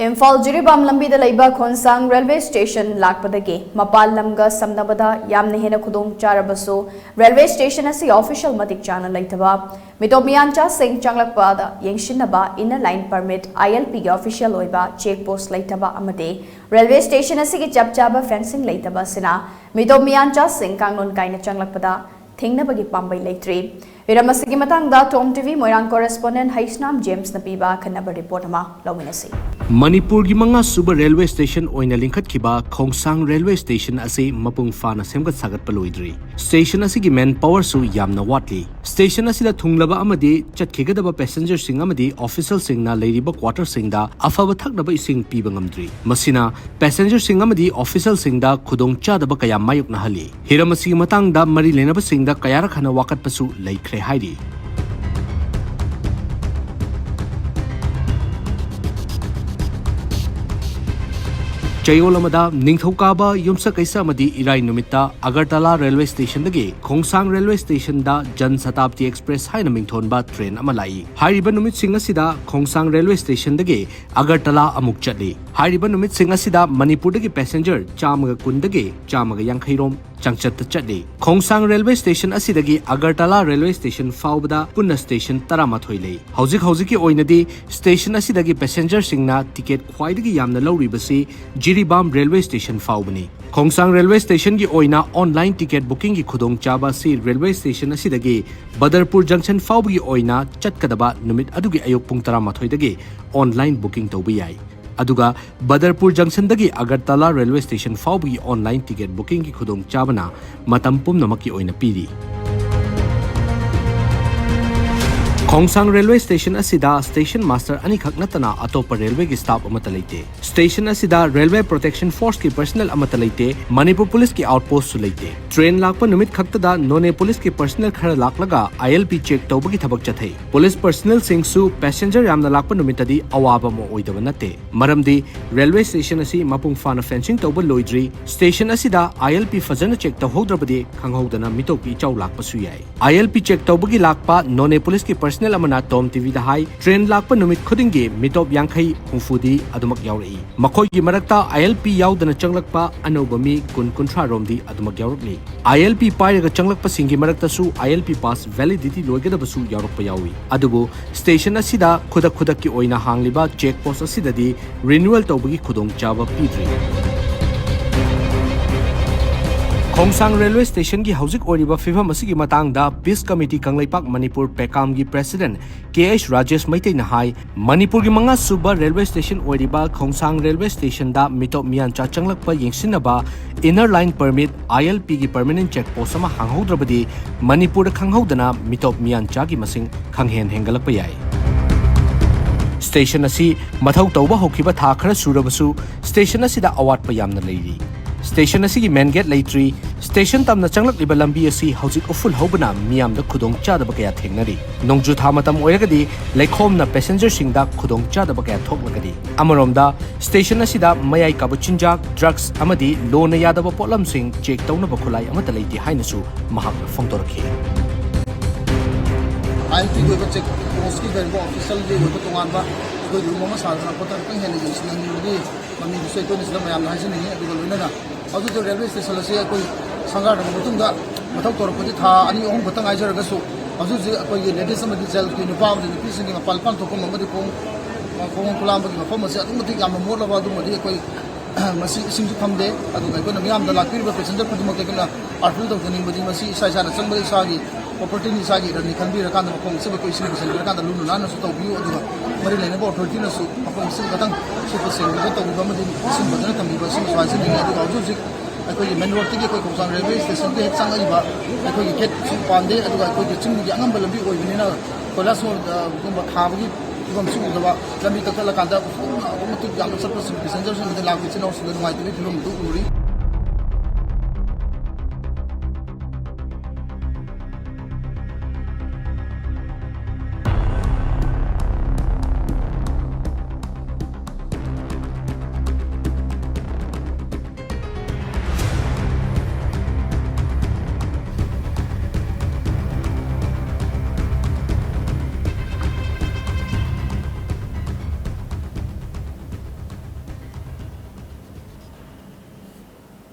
IMPHAL JIRIBAM LAMBI LEIBA Khongshang Railway Station Lakpadagi Mapan Lamga SHAMNABADA YAMNA HENNA KHUDONG CHARABASU Railway Station asi official MATIK CHANA LEITABA MEETOP MEEYANCHA SHING CHANGLAKPADA YENGSHINNABA inner line permit ILP official OIBA check post LEITABA AMADI Railway Station asi CHAP fencing LEITABA SINA MEETOP MEEYANCHA SHING KANGLON KAINA Changlakpada Thingnabagi Pambei Leitri Iramasigi matangda Tom TV Moirang correspondent Haisnam James Napiba Kanaba report ama Lominasi Manipur gi manga suba railway station oina lingkhat khiba Khongshang railway station ase mapung fana semgat sagat paloidri station ase gi man power su yamna watli station ase da thunglaba amadi chatkhigada passenger sing amadi official sing na leiriba quarter sing da afaba thaknaba ising piba ngamdri masina passenger sing amadi official sing da khudong chadaba kaya mayuk na hali hiramasi matang da mari lenaba sing da kaya rakhana wakat pasu laikre haidi Chayolamada Ningthokaba Yumsa Kaisa Madi Irai Numita Agartala Railway Station dagi Khongshang Railway Station da Jan Satabdi Express haina mingthonba train amalai Hariba numit singa sida Khongshang Railway Station dagi Agartala amuk chatli Hariba numit singa sida Manipur dagi passenger chamaga kun dagi chamaga yankhairom Changchat Chadi Khongshang Railway Station asidagi Agartala Railway Station faubada punna station taramathoi Hauzik oinadi station asidagi passenger singna ticket khwaidagi yamna lawribasi JIRIBAM Railway Station faubani Khongshang Railway Station gi oina online ticket booking gi khudong chaba si railway station asidagi Badarpur Junction faubagi oina chatkadaba numit adugi ayok pung taramathoi dagi online booking tawbi yai Aduga Badarpur Junction dagi Agartala Railway Station faubagi online ticket booking ki khudong chabana matam pumnamaki oina piri Khongshang Railway Station asida station master anikhak natana atopa railway ki staff amata leite station asida railway protection force ki personnel amata leite Manipur police ki outpost su leite train lakpa numit khaktada none police ki personnel khara laklaga ILP check tawbagi thabak chathai police personnel sing su passenger yamna lakpa numitadi awaba mo oidaba nate maramdi railway station asi mapung fana fencing tawba loidri station asida ILP fazana check tawhodrabadi khanghodana mitop ki chaw lakpa su yai ILP check tawbagi lakpa none police ki personnel amana Tom TV da hai train lakpa numit khudingi mitop yankhai hufudi adumak yauri makhoi gi marakta ILP yaudana changlakpa anoba mi kun kunthra romdi adumak yaurukli ILP pairaga changlakpa singi marakta su ILP pass validity loigada basu yaurukpa yawi adubu station asida khudak ki oina hangliba check post asidadi renewal tawbagi khudong chaba pidri Khongshang Railway Station ki hauzik oriba fifam asigi matang da Peace Committee Kanglaipak Manipur Pekam gi President KH Rajesh Maitei na hai Manipur gi manga suba railway station oriba Khongshang Railway Station da MEETOP MEEYANCHA Changlakpa YENGSHINNABA inner line permit ILP gi permanent check post ama hanghodrabadi Manipur da khanghodana MEETOP MEEYANCHA gi masing khanghen hengalakpa yai Station asi mathau tawba hokiba tha khara surabasu station asida awatpa yamna leiri Station asigi main gate Leitri station tamna changlakliba lambi asi hauzik uful hobana miyamda khudong chadaba kaya thengnari nongju tha matam oiragadi leikhomna passenger singda khudong chadaba kaya thoklagadi amaromda station asida mayai kabuchinjak drugs amadi lona yadaba potlam sing check tawnaba khulai amata leiti hainasu mahakna phongtorakhi ILP go check post ki verbo official de go tonganba go mama salna potar kan hene jinsinang ni mami dusai to nisla mayam na hasin ni go loina na adu to railway station la se koi sangar na mutunga mathau tor podi tha ani ohum batang aijar ga su adu je koi ladies amadi jal ki nupa amadi nupi singi ma palpan to ko amadi ko kulam bagi ma famasi adu mati gam mor la ba adu madi koi masi sing thamde adu ko na miyam da lakir ba passenger ko mo ke na arful to ni madi masi sai sa na chang bari sa gi property ni sa gi ran ni kan bi ra kan ko se ko sing sing ra kan da lunu na na su to bi adu mari lene bo authority na su ko sing batang su ko sing ko to ba madi sing batang tam bi ba sing swa sing ni adu aju ji ko ye main road ti ko Khongshang railway station ke sang ai ba ko ye gate su pande adu ko ye chung gi angam ba lambi oi ni na ko la so ko ba kha ba gi ko su da ba lambi ta la kan da ko mati gam sa passenger su de la ko chi no su de mai ti lu mu tu uri